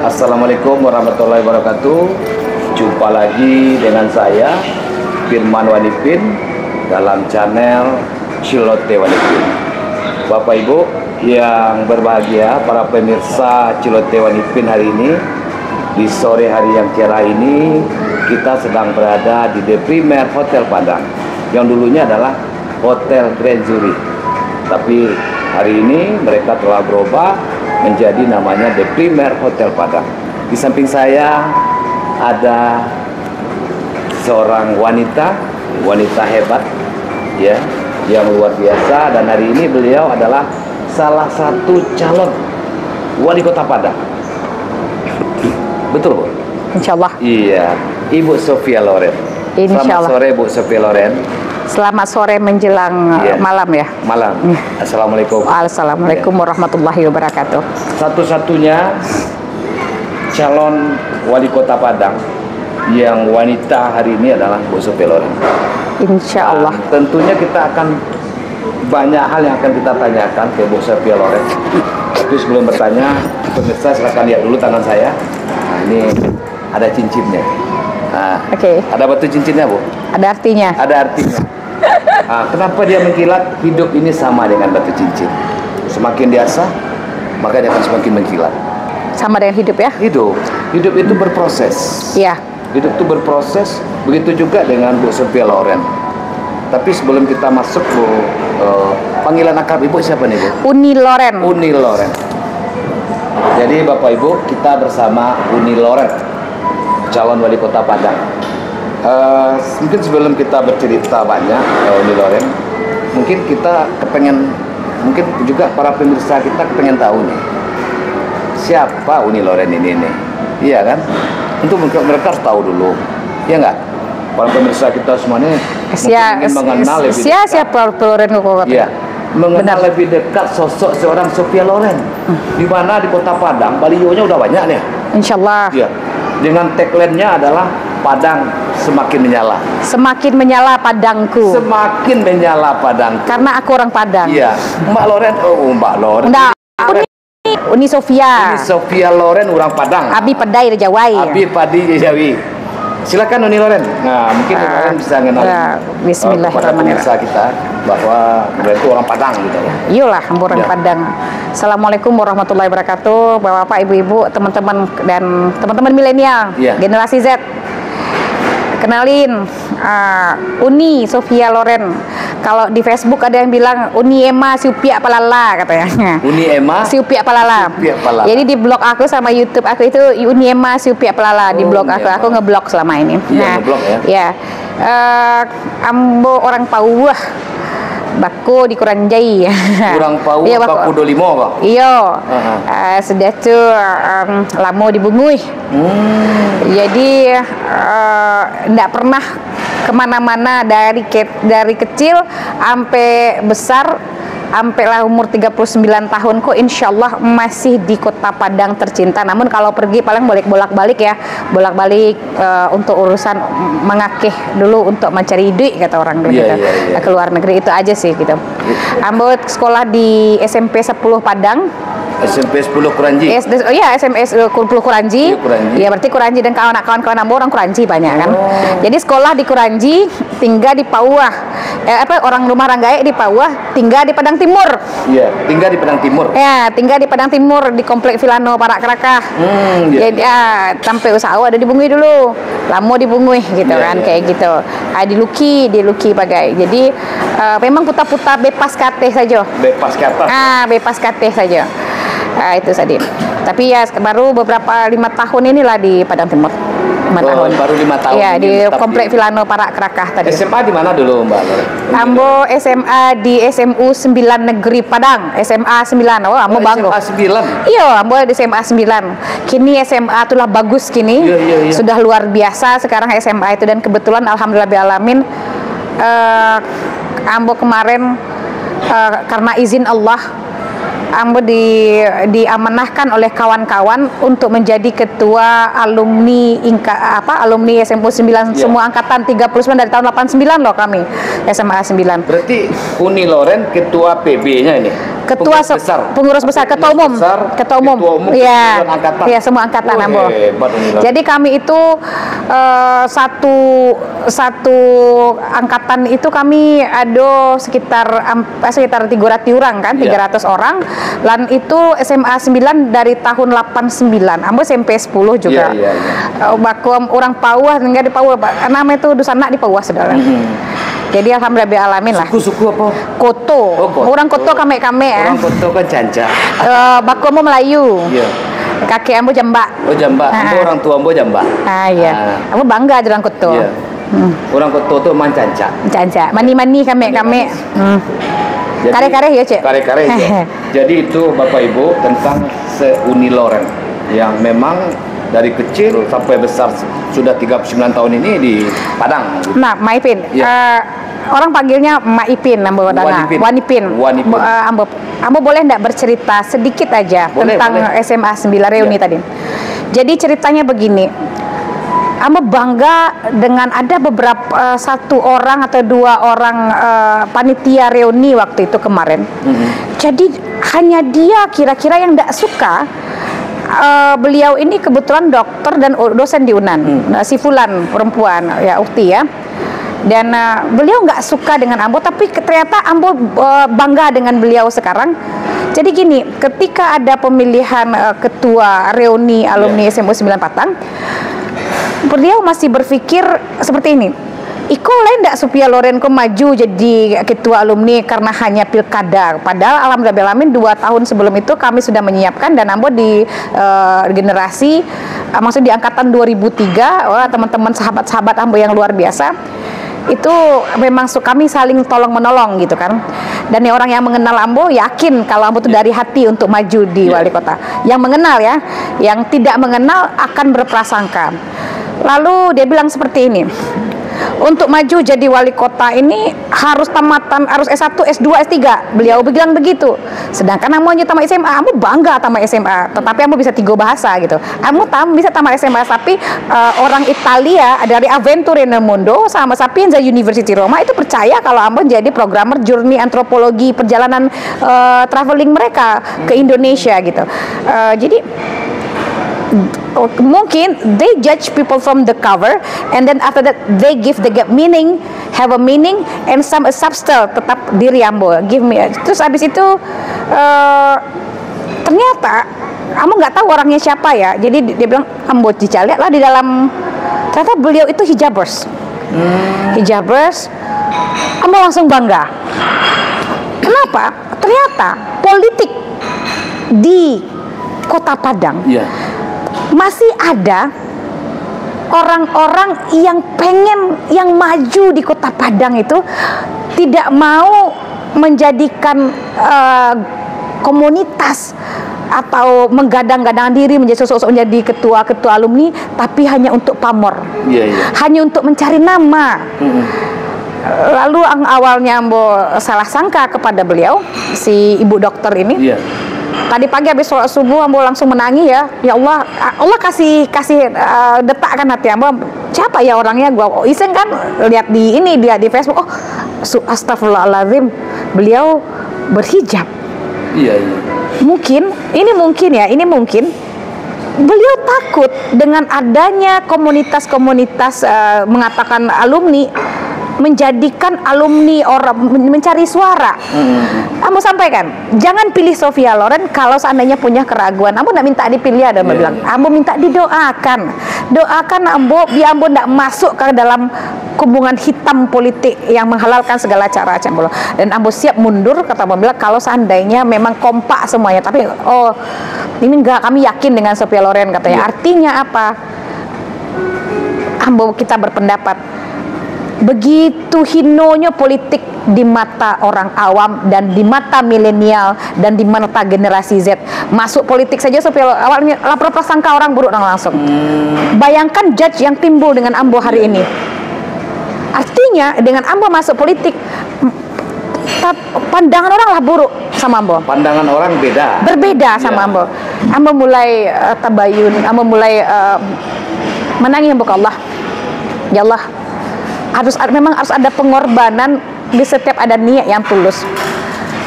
Assalamualaikum warahmatullahi wabarakatuh. Jumpa lagi dengan saya Firman Wanipin dalam channel Cilote Wanipin. Bapak Ibu yang berbahagia, para pemirsa Cilote Wanipin, hari ini di sore hari yang cerah ini kita sedang berada di The Premier Hotel Padang yang dulunya adalah Hotel Grand Zuri, tapi hari ini mereka telah berubah menjadi namanya The Premier Hotel Padang. Di samping saya ada seorang wanita hebat ya, yang luar biasa, dan hari ini beliau adalah salah satu calon wali kota Padang. Betul, Bu? Insya Allah. Iya, Ibu Sophia Loren. Selamat sore, Bu Sophia Loren. Selamat sore menjelang malam ya. Malam. Assalamualaikum. Assalamualaikum warahmatullahi wabarakatuh. Satu-satunya calon wali kota Padang yang wanita hari ini adalah Bu Sophia Loren. Insya Allah. Tentunya kita akan banyak hal yang akan kita tanyakan ke Bu Sophia Loren. Tapi sebelum bertanya, pemirsa silakan lihat dulu tangan saya. Nah, ini ada cincinnya. Nah, ada batu cincinnya, Bu? Ada artinya. Ada artinya. Nah, kenapa dia mengkilat? Hidup ini sama dengan batu cincin. Semakin diasah, maka dia akan semakin mengkilat. Sama dengan hidup ya? Hidup itu berproses. Iya. Hidup itu berproses. Begitu juga dengan Bu Sophia Loren. Tapi sebelum kita masuk, Bu, panggilan akrab Ibu siapa nih, Bu? Uni Loren. Uni Loren. Jadi Bapak Ibu, kita bersama Uni Loren, calon wali kota Padang. Mungkin sebelum kita bercerita banyak Uni Loren, mungkin kita mungkin juga para pemirsa kita kepengen tahu nih, siapa Uni Loren ini nih, iya kan? Untuk mereka harus tahu dulu, ya nggak? Para pemirsa kita semuanya ingin mengenal lebih dekat. Siapa Loren kok? Iya, mengenal lebih dekat sosok seorang Sophia Loren. Di mana di kota Padang, balihonya udah banyak nih. Insya Allah. Iya. Dengan tagline-nya adalah Padang semakin menyala. Semakin menyala Padangku. Semakin menyala Padangku. Karena aku orang Padang. Iya. Mbak Loren, Mbak Loren. Enggak. Uni Sophia. Uni Sophia Loren orang Padang. Abi Padai Rejawai. Abi Padi Jawi. Silakan Uni Loren. Nah, mungkin Uni Loren bisa kenal kepada pemirsa kita bahwa mereka itu orang Padang gitu ya. Iyalah, orang Padang. Assalamualaikum warahmatullahi wabarakatuh, Bapak-bapak, Ibu-ibu, teman-teman dan teman-teman milenial, generasi Z. Kenalin, Uni Sophia Loren. Kalau di Facebook ada yang bilang Uni Ema Siupia Palala katanya. Uni Ema Siupia Palala. Jadi di blog aku sama YouTube aku itu Uni Ema Siupia Palala. Di blog aku ngeblog selama ini. Iya, ngeblog ya. Ya. Ambo orang Pauh. Baku di Kuranjai. Kurang Pauh, iya, Baku Dolimo, Pak. Iya. Sudah tuh lamo dibungui. Jadi enggak pernah kemana-mana dari kecil sampai besar, sampailah umur 39 tahun kok insya Allah masih di kota Padang tercinta. Namun kalau pergi paling bolak-balik ya, untuk urusan mengakeh dulu untuk mencari duit kata orang dulu ke luar negeri, itu aja sih gitu. Ambo sekolah di SMP 10 Padang. SMP 10 Kuranji. SMP 10 Kuranji. Iya, berarti Kuranji dan kawan-kawan Ambo orang Kuranji banyak kan. Jadi sekolah di Kuranji, tinggal di Pauah. Orang rumah Ranggae di Pauah, tinggal di Padang Timur. Iya, tinggal di Padang Timur. Ya, tinggal di Padang Timur di Komplek Vilano Parak Kerakah. Jadi sampai usaha ada dibungui dulu. Lamo dibungui gitu kan, kayak gitu. Di Luki bagai. Jadi memang putar-putar bebas kateh saja. Bebas kateh. Bebas kateh saja. Itu tadi. Tapi ya baru beberapa 5 tahun inilah di Padang Timur. 5 tahun. Baru 5 tahun. Iya, di Komplek Vilano Parak Kerakah tadi. SMA di mana dulu, Mbak? Ambo SMA di SMU 9 Negeri Padang. SMA 9. Oh, Ambo bangga. SMA 9. Iya, Ambo di SMA 9. Kini SMA itulah bagus kini. Sudah luar biasa sekarang SMA itu, dan kebetulan alhamdulillah bialamin Ambo kemarin karena izin Allah ambo diamanahkan oleh kawan-kawan untuk menjadi ketua alumni alumni SMU 9 semua angkatan 39 dari tahun 89 loh kami SMA 9. Berarti Uni Loren ketua PB-nya ini. Pengurus besar, ketua umum. Iya. Ya, semua angkatan ambo. Jadi kami itu satu angkatan itu kami ada sekitar 300 orang kan, 300 orang. Dan itu SMA 9 dari tahun 89. Ambo SMP 10 juga. Baku orang Pauah, enggak di Pauah. Nama itu Dusana di Pauah, saudara. Jadi alhamdulillah alamin lah. Suku apa? Koto. Orang Koto kame ya. Orang Koto kan Janca. Baku ambo Melayu. Iya. Kakek ambo Jamba. Oh Jamba. Ambo orang tua ambo Jamba. Iya. Ambo bangga di orang Koto. Iya. Orang Koto tuh Canca. Mani kame. Kare-kare ya, Cek. Kare-kare ya. Jadi itu Bapak Ibu tentang se-Uni Loren yang memang dari kecil sampai besar sudah 39 tahun ini di Padang. Nah, Maipin. Orang panggilnya Maipin, Wanipin. Ambo boleh enggak bercerita sedikit aja tentang SMA 9 reuni tadi. Jadi ceritanya begini. Ambo bangga dengan ada beberapa satu orang atau dua orang panitia reuni waktu itu kemarin. Jadi hanya dia kira-kira yang enggak suka. Beliau ini kebetulan dokter dan dosen di UNAN, si Fulan perempuan ya, ukti ya. Dan beliau nggak suka dengan Ambo, tapi ternyata Ambo bangga dengan beliau sekarang. Jadi gini, ketika ada pemilihan ketua reuni alumni SMU 9 Patang, beliau masih berpikir seperti ini. Iko lain enggak supaya Lorenko maju jadi ketua alumni karena hanya pilkada. Padahal alhamdulillahirrahmanirrahim 2 tahun sebelum itu kami sudah menyiapkan dan Ambo di generasi maksud di angkatan 2003, teman-teman sahabat-sahabat Ambo yang luar biasa. Itu memang kami saling tolong menolong gitu kan. Dan orang yang mengenal Ambo yakin kalau Ambo itu dari hati untuk maju di wali kota. Yang mengenal ya, yang tidak mengenal akan berprasangka. Lalu dia bilang seperti ini. Untuk maju jadi wali kota ini harus harus S1, S2, S3. Beliau bilang begitu. Sedangkan Ambo hanya tamat SMA, Ambo bangga tamat SMA, tetapi Ambo bisa 3 bahasa gitu. Ambo bisa tamat SMA, tapi orang Italia dari Avventure nel Mondo sama Sapienza University Roma itu percaya kalau Ambo jadi programmer journey antropologi perjalanan traveling mereka ke Indonesia gitu. Jadi mungkin they judge people from the cover and then after that they give the meaning, have a meaning and some substance tetap diri Ambo give me. Terus abis itu ternyata Ambo nggak tahu orangnya siapa ya, jadi dia bilang Ambo dicari lah di dalam, ternyata beliau itu hijabers. Ambo langsung bangga. Kenapa? Ternyata politik di Kota Padang masih ada orang-orang yang yang maju di Kota Padang itu tidak mau menjadikan komunitas atau menggadang-gadang diri menjadi sosok menjadi ketua alumni, tapi hanya untuk pamor, hanya untuk mencari nama. Lalu awalnya Ambo salah sangka kepada beliau, si ibu dokter ini. Tadi pagi habis sholat subuh Ambo langsung menangis ya. Ya Allah, Allah kasih detakkan hati Ambo. Siapa ya orangnya? Gua iseng kan lihat dia di Facebook. Oh, astagfirullahaladzim, beliau berhijab. Mungkin beliau takut dengan adanya komunitas-komunitas mengatakan alumni, menjadikan alumni orang mencari suara. Ambo sampaikan, jangan pilih Sophia Loren kalau seandainya punya keraguan. Ambo tidak minta dipilih, ada bilang. Ambo minta doakan Ambo, biar Ambo tidak masuk ke dalam hubungan hitam politik yang menghalalkan segala cara. Dan Ambo siap mundur, kata Ambo bilang, kalau seandainya memang kompak semuanya. Tapi ini enggak, kami yakin dengan Sophia Loren, katanya. Artinya apa? Ambo kita berpendapat begitu hinonya politik di mata orang awam dan di mata milenial dan di mata generasi Z. Masuk politik saja supaya awalnya lapor prasangka orang buruk langsung. Bayangkan judge yang timbul dengan Ambo hari ini. Artinya dengan Ambo masuk politik, pandangan orang lah buruk sama ambo. Pandangan orang beda. Berbeda sama ambo. Ambo mulai tabayun, ambo mulai menangis ambo ke Allah. Ya Allah, memang harus ada pengorbanan di setiap ada niat yang tulus.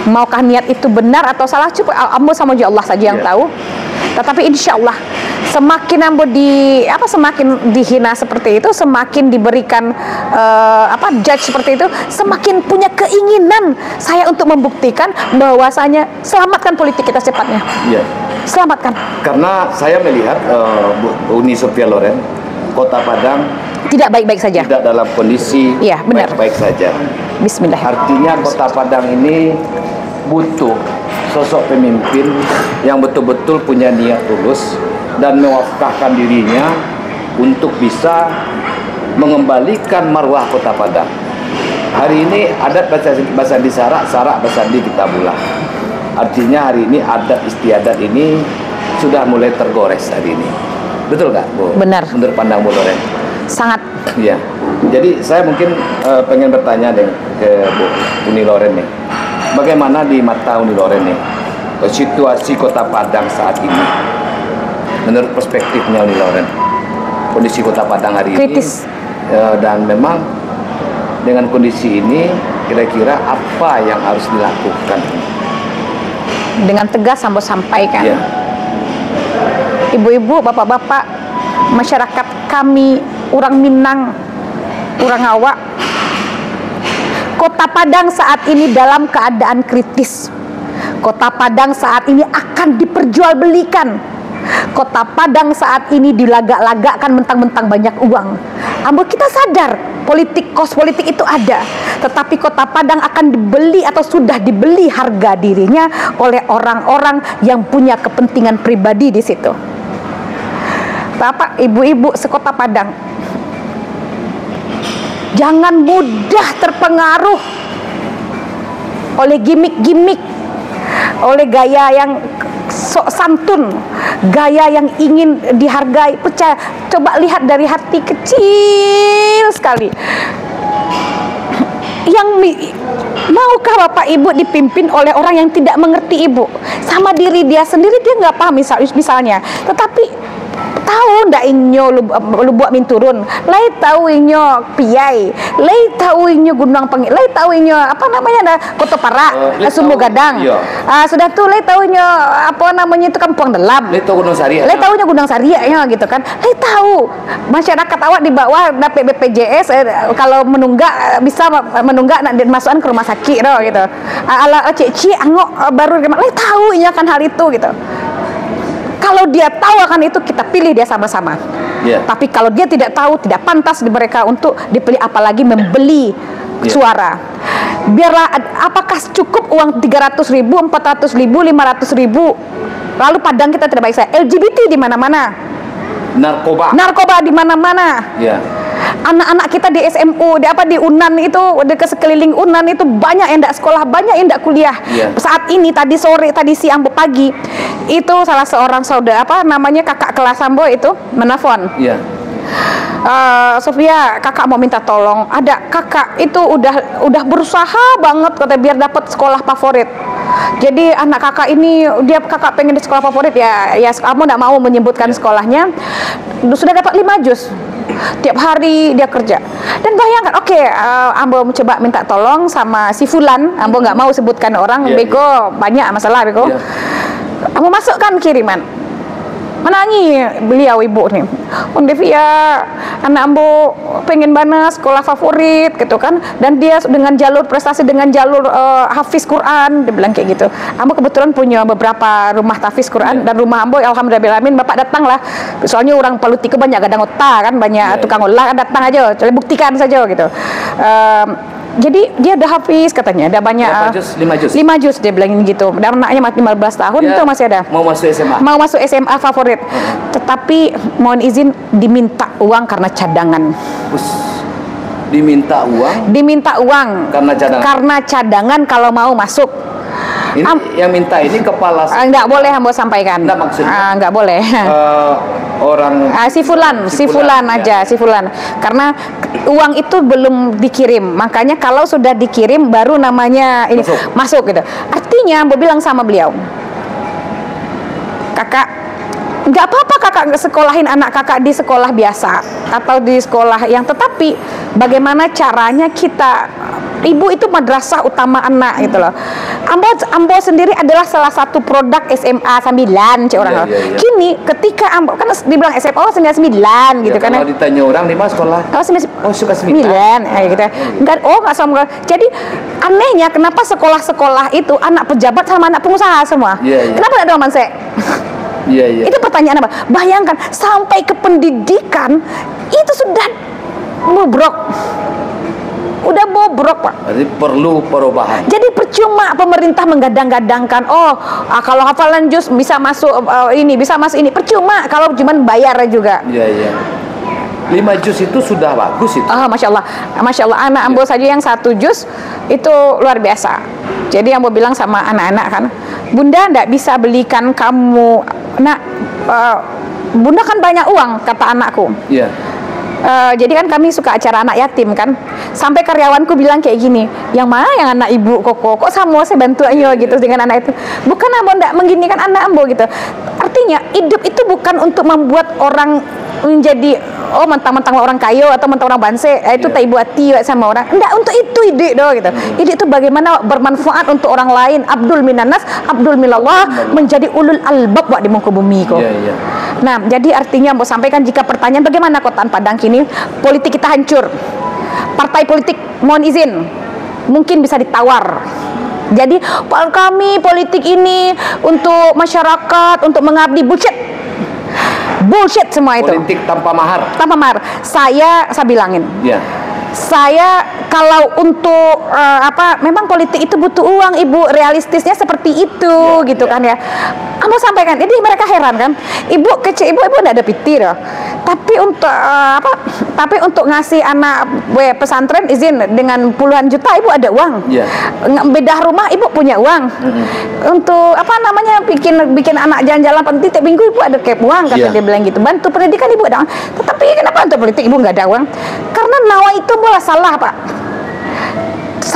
Maukah niat itu benar atau salah, cukup ambo sama Allah saja yang tahu. Tetapi insya Allah semakin ambo semakin dihina seperti itu, semakin diberikan judge seperti itu, semakin punya keinginan saya untuk membuktikan bahwasanya selamatkan politik kita secepatnya. Iya. Selamatkan. Karena saya melihat Uni Sophia Loren, Kota Padang tidak baik-baik saja. Tidak dalam kondisi baik-baik saja. Bismillah. Artinya Kota Padang ini butuh sosok pemimpin yang betul-betul punya niat tulus dan mewafkahkan dirinya untuk bisa mengembalikan marwah Kota Padang. Hari ini adat Basandi Sarak, Sarak Basandi Kitabullah. Artinya hari ini adat istiadat ini sudah mulai tergores hari ini. Betul nggak, Bu? Benar. Menurut pandang Bu Loren? Sangat. Iya. Jadi saya mungkin pengen bertanya ke Bu Uni Loren nih. Bagaimana di mata Uni Loren nih situasi Kota Padang saat ini? Menurut perspektifnya Uni Loren, kondisi Kota Padang hari kritis. Ini dan memang dengan kondisi ini kira-kira apa yang harus dilakukan? Dengan tegas sambo sampaikan. Ya. Ibu-ibu, bapak-bapak, masyarakat kami, orang Minang, orang Awak, Kota Padang saat ini dalam keadaan kritis. Kota Padang saat ini akan diperjualbelikan. Kota Padang saat ini dilagak-lagakkan mentang-mentang banyak uang. Ambo kita sadar kos politik itu ada, tetapi Kota Padang akan dibeli atau sudah dibeli harga dirinya oleh orang-orang yang punya kepentingan pribadi di situ. Bapak, ibu-ibu sekota Padang, jangan mudah terpengaruh oleh gimmick-gimmick, oleh gaya yang sok santun, gaya yang ingin dihargai. Percaya, coba lihat dari hati kecil sekali. Yang maukah Bapak Ibu dipimpin oleh orang yang tidak mengerti Ibu? Sama diri dia sendiri dia nggak paham misalnya, tetapi tahu ndak inyo lu buat min turun, lai tahu inyo piai, lai tahu inyo gunung pengi, lai tahu inyo apa namanya ada Kota Parak, Sumbu Gadang. Iya. Sudah tuh lai tahu inyo apa namanya itu Kampung Dalam. Lai tahu Gunung Saria. Lai tahu inyo Gunung Saria ya gitu kan. Lai tahu masyarakat awak di bawah dapat BPJS kalau menunggak bisa menunggak nak dimasukkan ke rumah sakit gitu. Ala cik angok baru lai tahu inyo kan hal itu gitu. Kalau dia tahu akan itu, kita pilih dia sama-sama. Yeah. Tapi kalau dia tidak tahu, tidak pantas di mereka untuk dipilih, apalagi membeli suara. Biarlah, apakah cukup uang 300.000, 400.000, 500.000? Lalu Padang kita tidak baik saya. LGBT di mana-mana. Narkoba di mana-mana. Yeah. Anak-anak kita di SMU, di Unan itu, di sekeliling Unan itu banyak yang tidak sekolah, banyak yang tidak kuliah. Yeah. Saat ini, tadi sore, tadi siang, pagi, itu salah seorang saudara kakak kelas Ambo itu menelpon. Yeah. Sofia, kakak mau minta tolong. Ada kakak itu udah berusaha banget kata biar dapat sekolah favorit. Jadi anak kakak ini kakak pengen di sekolah favorit ya kamu tidak mau menyebutkan sekolahnya. Sudah dapat 5 juz. Tiap hari dia kerja. Dan bayangkan, Ambo coba minta tolong sama si Fulan. Ambo nggak mau sebutkan orang. Beko banyak masalah Beko. Ambo masukkan kiriman. Menangi beliau ibu nih, Devia, anak Ambo pengen mana sekolah favorit gitu kan, dan dia dengan jalur prestasi, dengan jalur hafiz Quran, dia bilang kayak gitu. Ambo kebetulan punya beberapa rumah hafiz Quran, dan rumah Ambo alhamdulillahirrahmanirrahim bapak datang lah, soalnya orang Palutiko banyak gadang otak kan, banyak tukang olah kan, datang aja, coba buktikan saja gitu. Jadi dia udah hafiz katanya, ada banyak 5 juz dia bilangin gitu. Dan anaknya 15 tahun itu masih ada. Mau masuk SMA favorit. Tetapi mohon izin diminta uang karena cadangan. Diminta uang karena cadangan kalau mau masuk. Ini yang minta ini kepala enggak boleh Ambo sampaikan. Enggak maksudnya. Enggak boleh. orang si fulan aja, si fulan. Karena uang itu belum dikirim, makanya kalau sudah dikirim baru namanya ini masuk gitu. Artinya Ambo bilang sama beliau, kakak, nggak apa-apa kakak sekolahin anak kakak di sekolah biasa atau di sekolah yang, tetapi bagaimana caranya kita, ibu itu madrasah utama anak gitu loh. Ambo sendiri adalah salah satu produk SMA 9 cik orang. Kini ketika Ambo kan dibilang SMA 99 gitu kan. Kalau ditanya orang di mana sekolah? Oh suka 9 gitu. Enggak, nggak sama. Jadi anehnya kenapa sekolah-sekolah itu anak pejabat sama anak pengusaha semua? Kenapa nggak ada romanse? Itu pertanyaan apa? Bayangkan sampai ke pendidikan itu sudah bobrok. Udah bobrok, Pak. Jadi perlu perubahan. Jadi percuma pemerintah menggadang-gadangkan, kalau hafalan juz bisa masuk ini, bisa masuk ini. Percuma kalau cuman bayar juga. 5 juz itu sudah bagus itu. Masya Allah, Masya Allah. Anak Ambo saja yang 1 juz itu luar biasa. Jadi Ambo bilang sama anak-anak kan, Bunda ndak bisa belikan kamu, nak, Bunda kan banyak uang, kata anakku. Jadi kan kami suka acara anak yatim kan, sampai karyawanku bilang kayak gini, yang mana yang anak ibu kok sama saya bantu ayo gitu dengan anak itu. Bukan Ambo ndak mengginikan anak Ambo gitu. Artinya hidup itu bukan untuk membuat orang menjadi mentang-mentang orang kaya atau mentang orang banse itu tak ibu hati sama orang. Enggak, untuk itu ide doang gitu. Ide itu bagaimana bermanfaat untuk orang lain. Abdul minanas, Abdul milallah, menjadi ulul albab di muka bumi kok. Nah, jadi artinya mau sampaikan, jika pertanyaan bagaimana Kotaan Padang kini, politik kita hancur. Partai politik mohon izin mungkin bisa ditawar. Jadi kami politik ini untuk masyarakat, untuk mengabdi, bullshit semua itu. Politik tanpa mahar. Tanpa mahar. Saya bilangin. Saya kalau untuk memang politik itu butuh uang, Ibu, realistisnya seperti itu gitu kan ya. Kamu sampaikan, jadi mereka heran kan, Ibu kecil, Ibu enggak ada pitir ya. Tapi untuk tapi untuk ngasih anak pesantren izin dengan puluhan juta, Ibu ada uang. Bedah rumah Ibu punya uang. Untuk bikin anak jalan-jalan penting tiap minggu Ibu ada kayak uang, kata dia bilang gitu. Bantu pendidikan Ibu ada uang. Tetapi kenapa untuk politik Ibu nggak ada uang? Karena nawa itu mulai salah, Pak.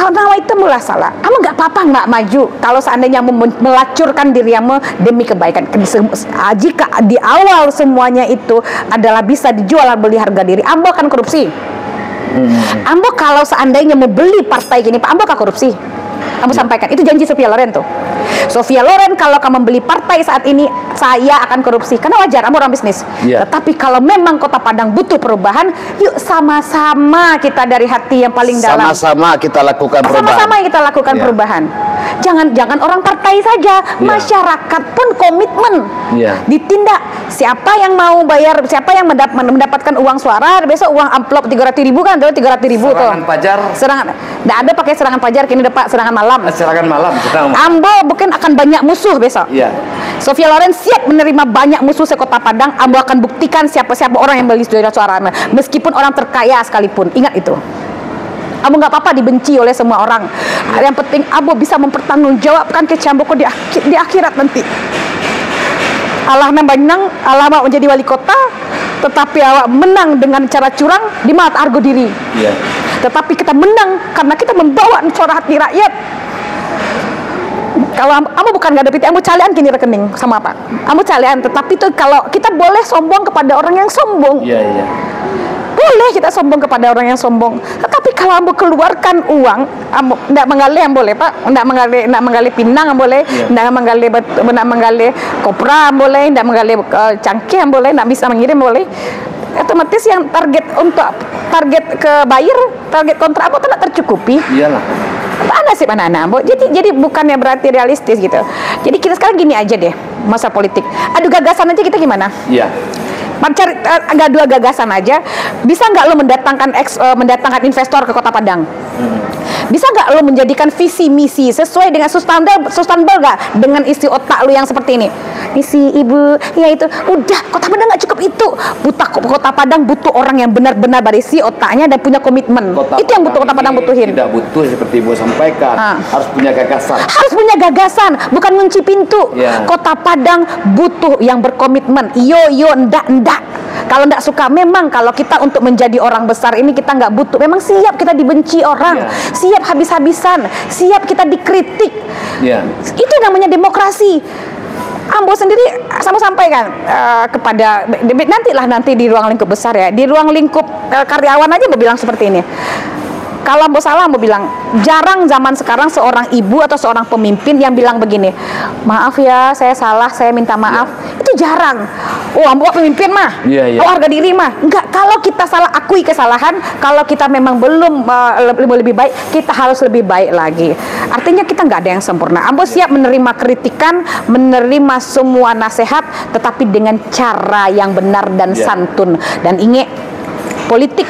Nawa itu mulai salah. Kamu nggak apa-apa nggak maju kalau seandainya melacurkan dirimu demi kebaikan. Jika di awal semuanya itu adalah bisa dijual beli harga diri, Ambo akan korupsi. Ambo kalau seandainya mau beli partai gini, Pak, Ambo akan korupsi. Ambo sampaikan, itu janji Sophia Loren tuh. Sophia Loren, kalau kamu membeli partai saat ini, saya akan korupsi. Karena wajar, Ambo orang bisnis. Tetapi kalau memang Kota Padang butuh perubahan, yuk sama-sama kita dari hati yang paling dalam. Sama-sama kita lakukan perubahan. Sama-sama kita lakukan perubahan. Jangan orang partai saja, masyarakat pun komitmen. Ditindak. Siapa yang mau bayar, siapa yang mendapatkan uang suara, besok uang amplop 300.000 kan, 300.000 tuh. Serangan pajar. Nggak ada pakai serangan pajar, kini dapat serangan malam. Serangan malam. Ambo bukan akan banyak musuh besok. Sophia Loren siap menerima banyak musuh sekota Padang. Ambo akan buktikan siapa-siapa orang yang beli suara, meskipun orang terkaya sekalipun. Ingat itu. Ambo nggak apa-apa dibenci oleh semua orang. Yang penting Ambo bisa mempertanggungjawabkan kecamboko di akhirat nanti. Allah menang, Allah mau menjadi wali kota, tetapi awak menang dengan cara curang di mata argo diri. Tetapi kita menang karena kita membawa suara hati rakyat. Kalau Ambo bukan nggak ada pitik, Ambo calian kini rekening sama apa? Ambo calian, tetapi itu kalau kita boleh sombong kepada orang yang sombong. Boleh kita sombong kepada orang yang sombong. Tetapi kalau Ambo keluarkan uang, Ambo ndak menggali yang boleh, Pak. Ndak menggali pinang yang boleh, ndak menggali kopra yang boleh, ndak menggali cangkih yang boleh, ndak bisa mengirim boleh. Otomatis yang target ke buyer, target kontrak Ambo tidak tercukupi. Mana sih anak-anak Ambo? Jadi bukannya berarti realistis gitu. Jadi kita sekarang gini aja deh, masa politik. Adu gagasan aja kita gimana? Cari agak dua gagasan aja. Bisa nggak lo mendatangkan investor ke Kota Padang? Bisa nggak lo menjadikan visi misi sesuai dengan sustainable nggak dengan isi otak lo yang seperti ini? misi ibu, ya itu. Udah, Kota Padang nggak cukup itu. Kota Padang butuh orang yang benar-benar berisi otaknya dan punya komitmen. Itu yang butuh Kota Padang butuhin. Tidak butuh seperti ibu sampaikan, harus punya gagasan. Harus punya gagasan, bukan ngunci pintu. Kota Padang butuh yang berkomitmen. Yo, ndak. Kalau ndak suka, memang kalau kita untuk menjadi orang besar ini kita nggak butuh. Memang siap kita dibenci orang, siap habis-habisan, siap kita dikritik. Itu namanya demokrasi. Ambo sendiri sama sampaikan kepada nanti di ruang lingkup besar ya, di ruang lingkup karyawan aja mau bilang seperti ini. Kalau Ambo salah, Ambo bilang jarang zaman sekarang seorang ibu atau seorang pemimpin yang bilang begini, maaf ya, saya salah, saya minta maaf. Itu jarang. Oh, Ambo pemimpin mah, oh harga diri mah. Enggak, kalau kita salah, akui kesalahan. Kalau kita memang belum lebih baik, kita harus lebih baik lagi. Artinya kita nggak ada yang sempurna. Ambo siap menerima kritikan, menerima semua nasihat, tetapi dengan cara yang benar dan santun. Dan ingat, politik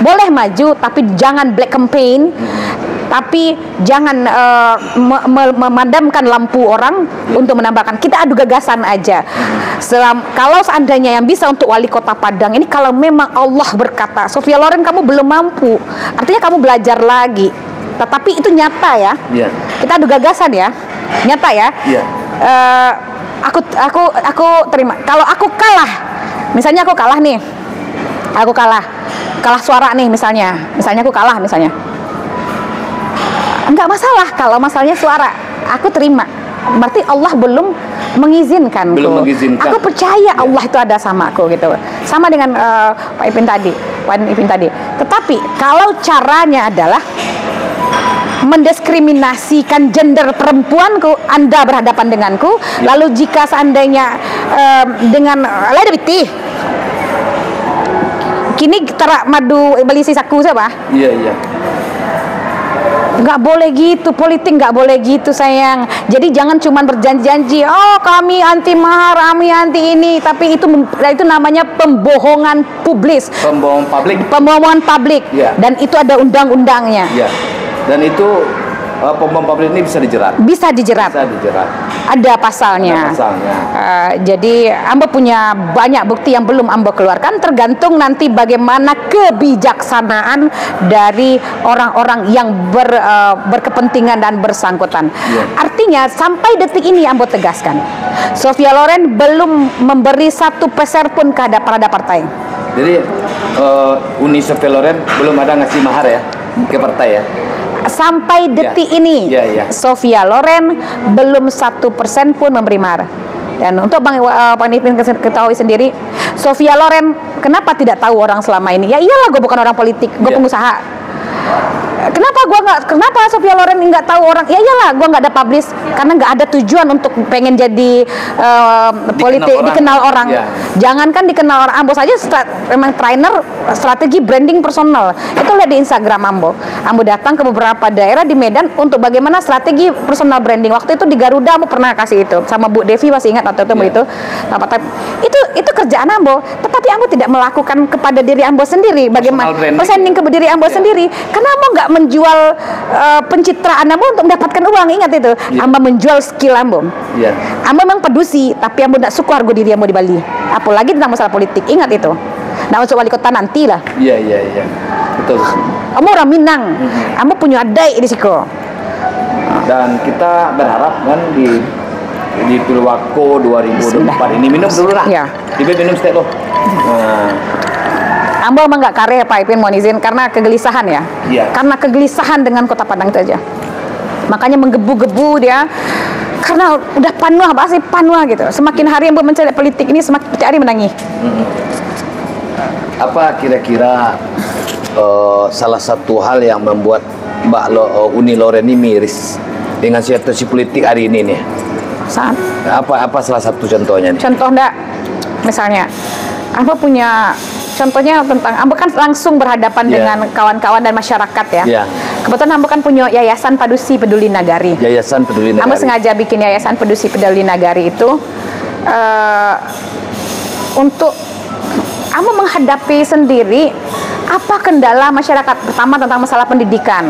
boleh maju, tapi jangan black campaign, tapi jangan memadamkan lampu orang untuk menambahkan. Kita adu gagasan aja. Kalau seandainya yang bisa untuk wali kota Padang ini, kalau memang Allah berkata, Sophia Loren kamu belum mampu, artinya kamu belajar lagi. Tetapi itu nyata ya. Kita adu gagasan ya, nyata ya. Aku terima. Kalau aku kalah, misalnya aku kalah nih, kalah suara nih misalnya aku kalah misalnya, enggak masalah kalau masalahnya suara, aku terima. Berarti Allah belum mengizinkan. Aku percaya Allah itu ada sama aku gitu. Sama dengan Pak Ipin tadi. Tetapi kalau caranya adalah mendeskriminasikan gender perempuanku, Anda berhadapan denganku, lalu jika seandainya dengan lain lebih kini terak madu beli sisaku siapa? Nggak boleh gitu, politik nggak boleh gitu sayang. Jadi jangan cuma berjanji-janji, oh kami anti mahar, kami anti ini, tapi itu namanya pembohongan publik. Pembohongan publik. Dan itu ada undang-undangnya. Dan itu pembohong publik ini bisa dijerat. Bisa dijerat. Ada pasalnya. Jadi Ambo punya banyak bukti yang belum Ambo keluarkan, tergantung nanti bagaimana kebijaksanaan dari orang-orang yang berkepentingan dan bersangkutan. Artinya sampai detik ini Ambo tegaskan, Sophia Loren belum memberi satu peser pun terhadap partai. Jadi Uni Sophia Loren belum ada ngasih mahar ya ke partai ya? Sampai detik ini Sophia Loren belum 1% pun memberi mahar. Dan untuk Bang Ipin ketahui sendiri, Sophia Loren kenapa tidak tahu orang selama ini? Ya iyalah, gue bukan orang politik, gue pengusaha. Kenapa Sophia Loren nggak tahu orang? Ya iyalah, gue nggak ada publish karena nggak ada tujuan untuk pengen jadi dikenal orang. Jangankan dikenal orang, Ambo saja memang trainer strategi branding personal. Itu lihat di Instagram Ambo. Ambo datang ke beberapa daerah di Medan untuk bagaimana strategi personal branding. Waktu itu di Garuda Ambo pernah kasih itu sama Bu Devi, masih ingat waktu itu itu kerjaan Ambo. Tetapi Ambo tidak melakukan kepada diri Ambo sendiri. Bagaimana presenting ke diri Ambo sendiri? Karena Ambo nggak menjual pencitraan Ambo untuk mendapatkan uang. Ingat itu, Ambo menjual skill Ambo. Ambo memang pedusi, tapi Ambo tidak suka harga diri Ambo di Bali. Apalagi tentang masalah politik. Ingat itu. Nah, untuk wali kota nanti lah. Betul. Ambo orang Minang. Ambo punya adai di Siko. Dan kita berharap kan di Pilwako 2024 ini minum dulu lah. Minum stek loh. Ambo emang nggak karya Pak Ipin, mohon izin, karena kegelisahan ya. Karena kegelisahan dengan kota Padang itu aja. Makanya menggebu-gebu dia. Karena udah panuah, pasti panuah gitu. Semakin hari Ambo mencari politik ini, semakin hari menangis. Apa kira-kira salah satu hal yang membuat Mbak Uni Loren ini miris dengan situasi politik hari ini nih? Saat? Apa salah satu contohnya nih? Contoh enggak? Misalnya, Ambo punya contohnya tentang Ambo kan langsung berhadapan dengan kawan-kawan dan masyarakat ya. Kebetulan Ambo kan punya Yayasan Padusi Peduli Nagari. Yayasan Peduli Nagari. Ambo sengaja bikin Yayasan Padusi Peduli Nagari itu untuk Ambo menghadapi sendiri apa kendala masyarakat. Pertama tentang masalah pendidikan,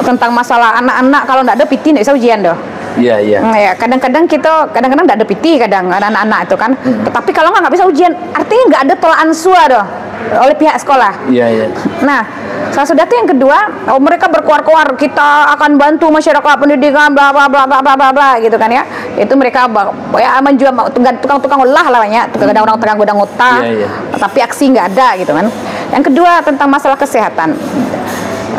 tentang masalah anak-anak kalau nggak ada piti nggak bisa ujian doh. Iya, iya. Ya, kadang-kadang nggak ada PT kadang anak-anak itu kan. Tetapi kalau nggak bisa ujian, artinya nggak ada tolak ansua doh oleh pihak sekolah. Iya, iya. Nah, sudah itu yang kedua, mereka berkuar-kuar, kita akan bantu masyarakat pendidikan, bla bla bla bla bla bla bla gitu kan ya. Itu mereka ya menjual tukang-tukang olah lah banyak, kadang orang tukang gudang otak, tapi aksi nggak ada gitu kan. Yang kedua tentang masalah kesehatan.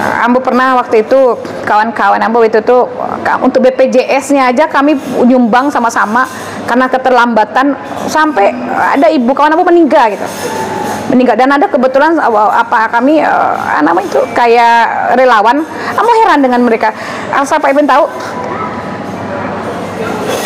Ambo pernah waktu itu kawan-kawan Ambo itu tuh untuk BPJS-nya aja kami nyumbang sama-sama karena keterlambatan sampai ada ibu kawan Ambo meninggal gitu. Dan ada kebetulan kami namanya itu kayak relawan. Ambo heran dengan mereka. Asal Pak Iben tahu,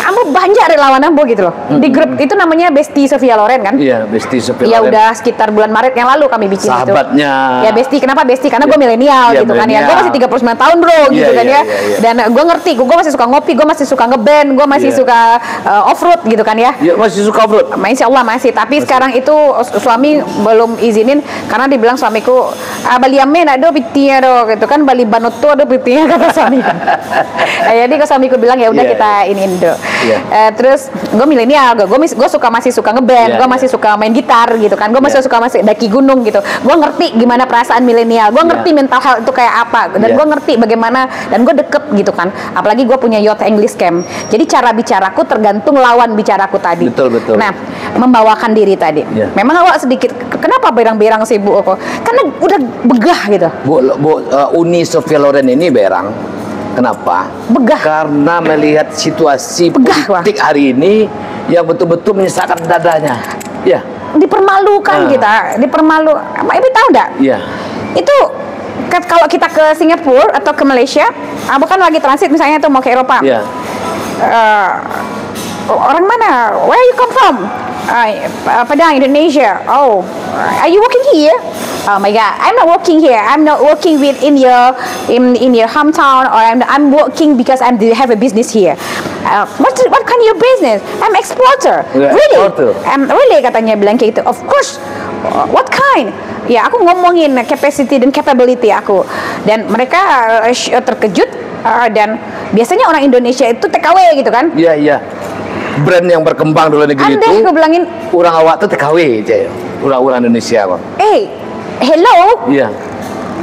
Ambo banyak relawan Ambo gitu loh. Di grup itu namanya Besti Sofia Loren kan? Iya, Besti Sofia Loren. Ya udah sekitar bulan Maret yang lalu kami bikin sahabatnya. Ya Besti, kenapa Besti? Karena gue milenial gitu kan ya. Gue masih 39 tahun bro gitu kan ya. Dan gue ngerti, gue masih suka ngopi, gue masih suka ngeband, gue masih suka off-road gitu kan ya. Iya, masih suka off-road? Insya Allah masih, tapi sekarang itu suami belum izinin karena dibilang suamiku, Bali amen ada pitinya do gitu kan, Bali Banoto ada pitinya kata suami. Jadi ke suamiku bilang ya udah kita ini do. Terus gue milenial, gue masih suka ngeband, gue masih suka main gitar gitu kan, gue masih suka daki gunung gitu. Gue ngerti gimana perasaan milenial, gue ngerti mental health itu kayak apa, dan gue ngerti bagaimana, dan gue deket gitu kan. Apalagi gue punya Youth English Camp, jadi cara bicaraku tergantung lawan bicaraku tadi. Betul. Nah, membawakan diri tadi. Memang awak sedikit, kenapa berang-berang sih Bu? Karena udah begah gitu. Bu Uni Sofia Loren ini berang. Kenapa? Begah. Karena melihat situasi politik hari ini yang betul-betul menyesakkan dadanya. Ya. Dipermalukan kita, Ibu tahu enggak? Iya. Itu kalau kita ke Singapura atau ke Malaysia, bukan lagi transit misalnya tuh mau ke Eropa. Iya. Orang mana? Where you come from? Padang, Indonesia. Oh, are you working here? Oh my God, I'm not working here. I'm not working in your hometown, or I'm working because I have a business here. What kind of your business? I'm exporter. Really? Really katanya bilang kayak gitu. Of course. What kind? Ya aku ngomongin capacity dan capability aku, dan mereka terkejut. Dan biasanya orang Indonesia itu TKW gitu kan? Iya. Brand yang berkembang di luar negeri itu. Aku bilangin, orang awak tuh TKW aja, orang Indonesia kok. Hello. Yeah.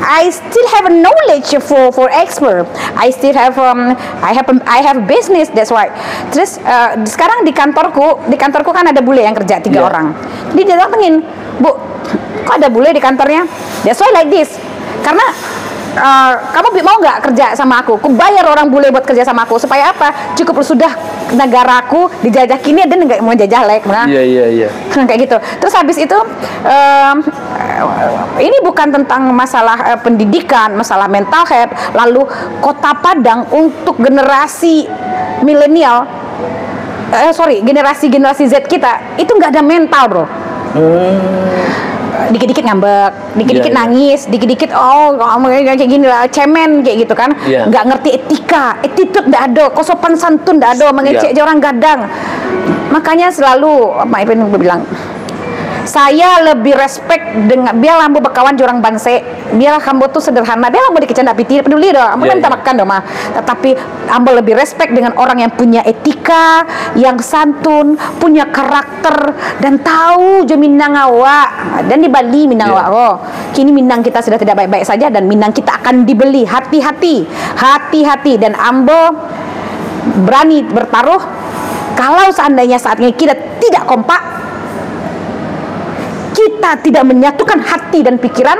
I still have a knowledge for expert. I still have I have a business, that's why. Terus sekarang di kantorku kan ada bule yang kerja 3 orang. Dia datengin, Bu, kok ada bule di kantornya? That's why like this. Karena kamu mau nggak kerja sama aku? Ku bayar orang bule buat kerja sama aku supaya apa? Cukup sudah negaraku dijajah kini, dan nggak mau jajah lek, nah. Iya. Kayak gitu. Terus habis itu ini bukan tentang masalah pendidikan, masalah mental health. Lalu Kota Padang untuk generasi milenial, generasi Z kita itu nggak ada mental, bro. Dikit-dikit ngambek, dikit-dikit nangis, dikit-dikit kayak gini lah, cemen kayak gitu kan. Nggak ngerti etika, attitude nggak ada, kesopan santun nggak ada, mengecek orang gadang. Makanya selalu Ibu bilang, saya lebih respect dengan biar lambu bekawan jorang bangse, biar kamu tuh sederhana, biar lambu dikecanda piti peduli dah, ambo kan makan dah mah. Tetapi ambo lebih respect dengan orang yang punya etika, yang santun, punya karakter, dan tahu je Minang awak. Dan di Bali Minang awak, kini Minang kita sudah tidak baik-baik saja, dan Minang kita akan dibeli. Hati-hati, dan ambo berani bertaruh kalau seandainya saat ini kita tidak kompak, kita tidak menyatukan hati dan pikiran,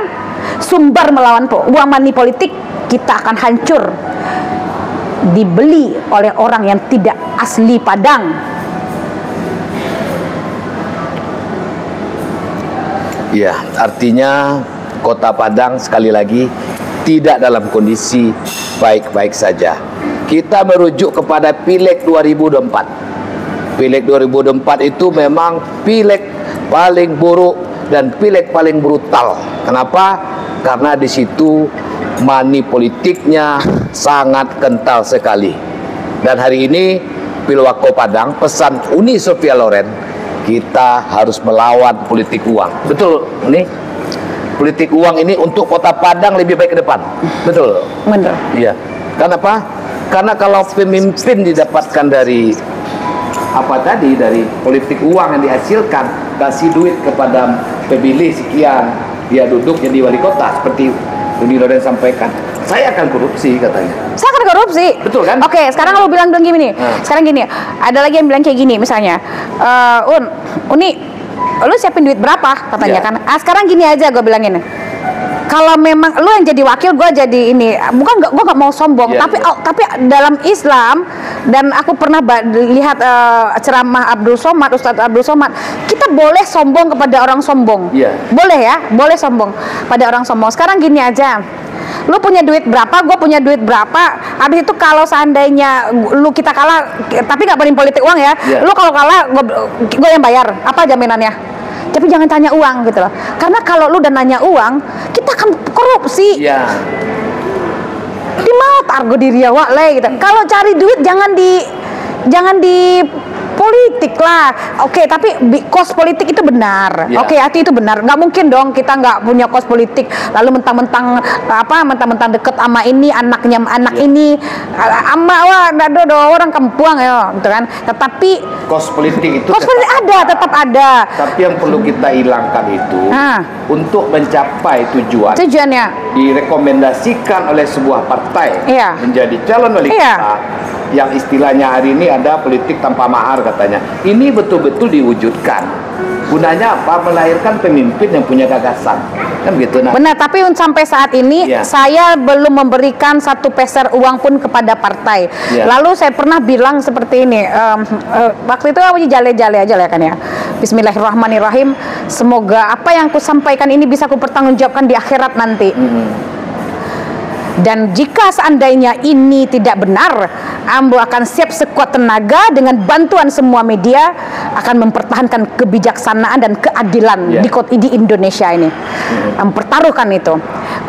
sumber melawan uang money politik, kita akan hancur, dibeli oleh orang yang tidak asli Padang. Ya, artinya Kota Padang sekali lagi tidak dalam kondisi baik-baik saja. Kita merujuk kepada Pileg 2024. Pileg 2024 itu memang pileg paling buruk dan pileg paling brutal. Kenapa? Karena di situ money politiknya sangat kental sekali. Dan hari ini Pilwako Padang pesan Uni Sofia Loren, kita harus melawan politik uang. Betul nih? Politik uang ini untuk Kota Padang lebih baik ke depan. Betul? Betul. Iya. Kenapa? Karena kalau pemimpin didapatkan dari apa tadi, dari politik uang yang dihasilkan, kasih duit kepada pemilih sekian, dia duduk jadi wali kota seperti Uni Loren sampaikan, saya akan korupsi katanya. Saya akan korupsi. Betul kan? Oke, sekarang lu bilang gini nih. Sekarang gini, ada lagi yang bilang kayak gini misalnya, Uni, lu siapin duit berapa katanya kan? Sekarang gini aja gue bilangin. Kalau memang lu yang jadi wakil, gue jadi ini, bukan gue nggak mau sombong, tapi dalam Islam, dan aku pernah lihat ceramah Ustadz Abdul Somad, kita boleh sombong kepada orang sombong, boleh ya, boleh sombong pada orang sombong. Sekarang gini aja, lu punya duit berapa, gue punya duit berapa, habis itu kalau seandainya kita kalah, tapi nggak paling politik uang ya, lu kalau kalah gue yang bayar, apa jaminannya? Tapi jangan tanya uang gitu loh. Karena kalau lu udah nanya uang, kita akan korupsi. Di mau targo diri awak le gitu. Kalau cari duit jangan di politik lah. Oke, tapi kos politik itu benar. Oke, hati itu benar. Nggak mungkin dong kita nggak punya kos politik lalu mentang-mentang deket sama ini anaknya ini ama orang kampuang ya gitu kan. Tetapi kos politik itu tetap ada. Tapi yang perlu kita hilangkan itu untuk mencapai tujuannya direkomendasikan oleh sebuah partai menjadi calon wali kota yang istilahnya hari ini ada politik tanpa mahar katanya. Ini betul-betul diwujudkan. Gunanya apa? Melahirkan pemimpin yang punya gagasan. Kan begitu. Benar, tapi sampai saat ini saya belum memberikan satu peser uang pun kepada partai. Lalu saya pernah bilang seperti ini, waktu itu aku jale-jale aja lah kan ya. Bismillahirrahmanirrahim. Semoga apa yang aku sampaikan ini bisa aku pertanggungjawabkan di akhirat nanti. Dan jika seandainya ini tidak benar, Ambo akan siap sekuat tenaga dengan bantuan semua media akan mempertahankan kebijaksanaan dan keadilan di Indonesia ini. Mempertaruhkan itu.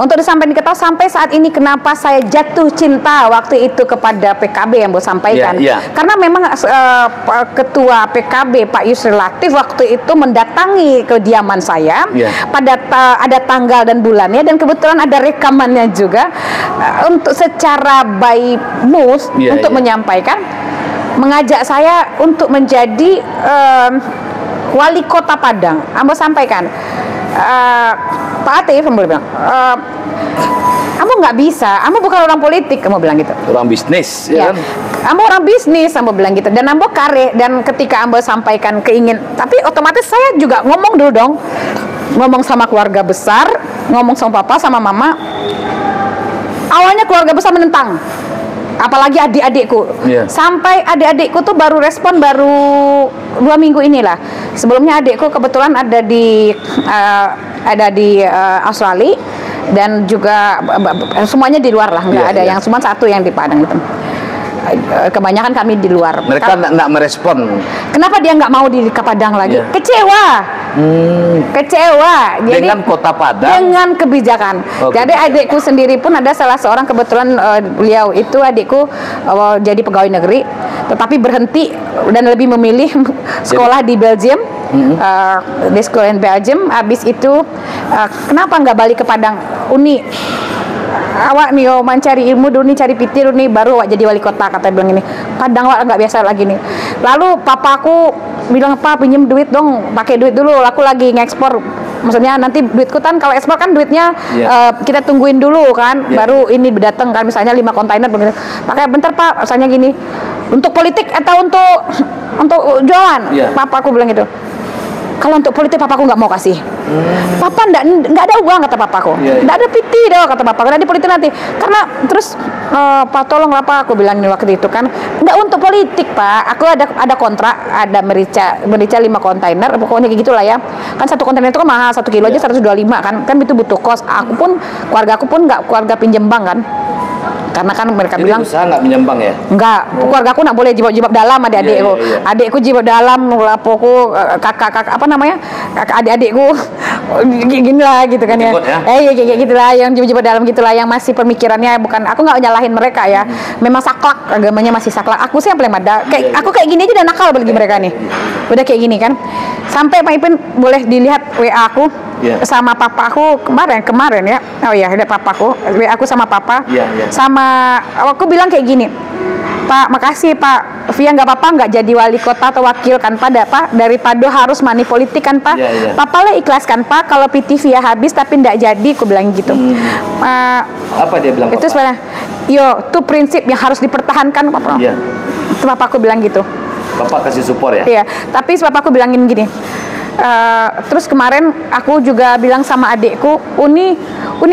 Untuk disampaikan diketahui sampai saat ini kenapa saya jatuh cinta waktu itu kepada PKB yang Ambo sampaikan. Karena memang ketua PKB Pak Yusril Latif waktu itu mendatangi kediaman saya pada ada tanggal dan bulannya, dan kebetulan ada rekamannya juga. Untuk secara by mood untuk menyampaikan, mengajak saya untuk menjadi wali kota Padang. Ambo sampaikan, Pak Atif, Ambo bilang, Ambo nggak bisa, Ambo bukan orang politik, Ambo bilang gitu. Orang bisnis, kan? Ambo orang bisnis, Ambo bilang gitu. Dan Ambo kare, dan ketika Ambo sampaikan tapi otomatis saya juga ngomong dulu dong, ngomong sama keluarga besar, ngomong sama papa, sama mama. Awalnya keluarga besar menentang, apalagi adik-adikku. Sampai adik-adikku tuh baru respon baru 2 minggu inilah. Sebelumnya adikku kebetulan ada di Australia, dan juga semuanya di luar lah, nggak ada yang cuma satu yang di Padang gitu. Kebanyakan kami di luar. Mereka nggak merespon. Kenapa dia nggak mau di Padang lagi? Kecewa. Kecewa. Jadi, dengan kota Padang, dengan kebijakan. Jadi adikku sendiri pun ada salah seorang, kebetulan beliau itu adikku jadi pegawai negeri, tetapi berhenti dan lebih memilih sekolah di Belgium. Di sekolah di Belgium. Habis itu kenapa nggak balik ke Padang? Uni, awak nih mencari ilmu dulu nih, cari pitir nih, baru awak jadi wali kota, kata bilang ini. Padang awak nggak biasa lagi nih. Lalu papaku bilang, apa pinjem duit dong, pakai duit dulu, aku lagi ngekspor. Maksudnya nanti duitku kan, kalau ekspor kan duitnya kita tungguin dulu kan, baru ini datang kan, misalnya 5 kontainer begitu. Pakai bentar Pak, misalnya gini, untuk politik atau untuk jualan? Papaku bilang gitu. Kalau untuk politik papaku nggak mau kasih. Papa nggak ada uang, kata papaku. Nggak ada piti dong, kata papaku. Nanti politik nanti. Karena terus Pak tolonglah Pak, aku bilang waktu itu kan, nggak untuk politik Pak. Aku ada kontrak, ada merica 5 kontainer, pokoknya kayak gitulah ya. Kan 1 kontainer itu kan mahal, 1 kilo aja 125 kan itu butuh kos. Aku pun, keluarga aku pun nggak keluarga pinjem bank kan. Karena kan mereka bilang usaha nggak menyembang ya? Enggak, keluarga aku nggak boleh jibab dalam, adik-adikku. Adikku jibab dalam, lapoku, kakak apa namanya, adik-adikku gini lah gitu kan ya. Kayak gitulah, yang jibab dalam gitulah, yang masih pemikirannya bukan, aku nggak nyalahin mereka ya. Memang saklak, agamanya masih saklak. Aku sih yang paling ada. Aku kayak gini aja udah nakal bagi mereka nih. Udah kayak gini kan. Sampai Pak Ipin boleh dilihat WA aku. Sama papaku kemarin ya. Oh iya, ada papaku, WA aku sama papa, sama aku bilang kayak gini, Pak, makasih Pak Via, nggak apa-apa nggak jadi wali kota atau wakil kan Pak, daripada harus money politik kan Pak. Papa lah ikhlas kan Pak kalau PT Via habis tapi nggak jadi, aku bilang gitu. Apa dia bilang? Itu sebenarnya, itu prinsip yang harus dipertahankan Pak. Itu Papa aku bilang gitu. Bapak kasih support ya? Iya, tapi Papa aku bilangin gini. Terus kemarin aku juga bilang sama adikku, Uni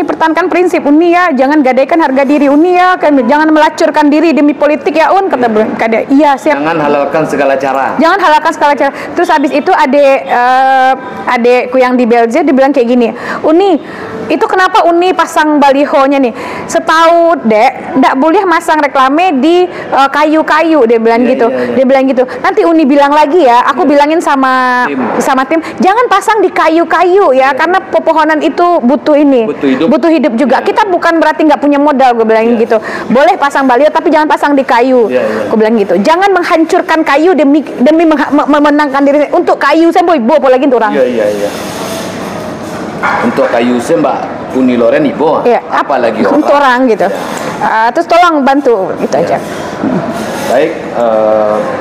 pertahankan prinsip Uni ya, jangan gadaikan harga diri Uni ya, jangan melacurkan diri demi politik ya Un, kata dia. Iya siap. Jangan halalkan segala cara. Jangan halalkan segala cara. Terus habis itu adekku yang di Belgia dibilang kayak gini, Uni itu kenapa Uni pasang balihonya nih? Setahu Dek, ndak boleh masang reklame di kayu-kayu, dia bilang gitu. Dia bilang gitu. Nanti Uni bilang lagi ya, aku bilangin sama tim, jangan pasang di kayu-kayu ya, karena pepohonan itu butuh ini. Butuh hidup juga. Kita bukan berarti nggak punya modal, gue bilangin gitu. Boleh pasang baliho tapi jangan pasang di kayu. Gue bilang gitu. Jangan menghancurkan kayu demi memenangkan diri. Untuk kayu saya boy apalagi untuk orang. Untuk kayu saya Mbak Uni Loren ibu. Apalagi untuk orang gitu. Terus tolong bantu gitu aja. Baik,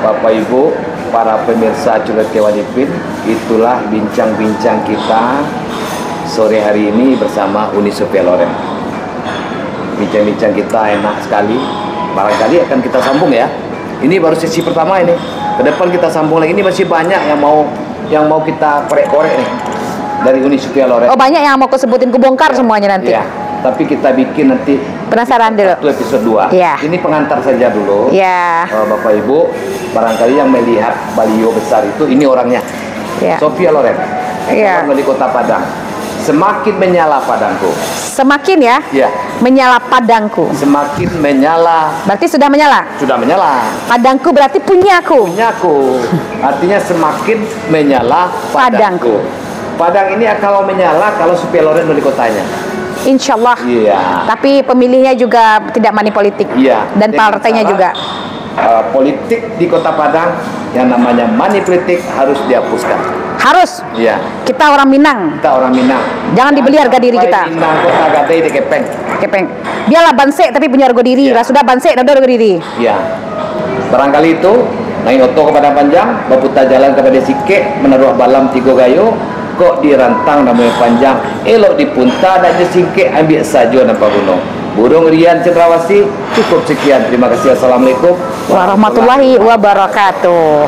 Bapak Ibu, para pemirsa Culete Wanipin, itulah bincang-bincang kita sore hari ini bersama Uni Sophia Loren. Bincang-bincang kita enak sekali. Barangkali akan kita sambung ya. Ini baru sesi pertama ini. Ke depan kita sambung lagi. Ini masih banyak yang mau kita korek-korek nih dari Uni Sophia Loren. Oh, banyak yang mau aku sebutin, ku bongkar semuanya nanti. Ya, tapi kita bikin nanti penasaran dulu. Satu episode 2. Ini pengantar saja dulu. Bapak Ibu, barangkali yang melihat baliho besar itu, ini orangnya. Sophia Loren. Wali Kota Padang. Semakin menyala padangku. Semakin ya? Menyala padangku. Semakin menyala. Berarti sudah menyala? Sudah menyala. Padangku berarti punyaku. Punyaku. Artinya semakin menyala padangku. Padang ini kalau menyala kalau Sophia Loren wali kotanya. Insya Allah. Tapi pemilihnya juga tidak money politik. Dan partainya juga. Politik di Kota Padang yang namanya money politik harus dihapuskan. Harus. Kita orang Minang. Jangan dibeli harga diri kita. Minang kota gadai di kepeng. Biarlah bansek tapi punya harga diri. Sudah bansek dan harga diri. Barangkali itu naik oto ke Padang Panjang, baputa jalan kepada Sike, menaruh balam 3 gayo. Kok dirantang namanya panjang, elok dipunta dan disingkek ambil saja nampak gunung. Burung Rian Cendrawasih, cukup sekian. Terima kasih. Assalamualaikum warahmatullahi wabarakatuh.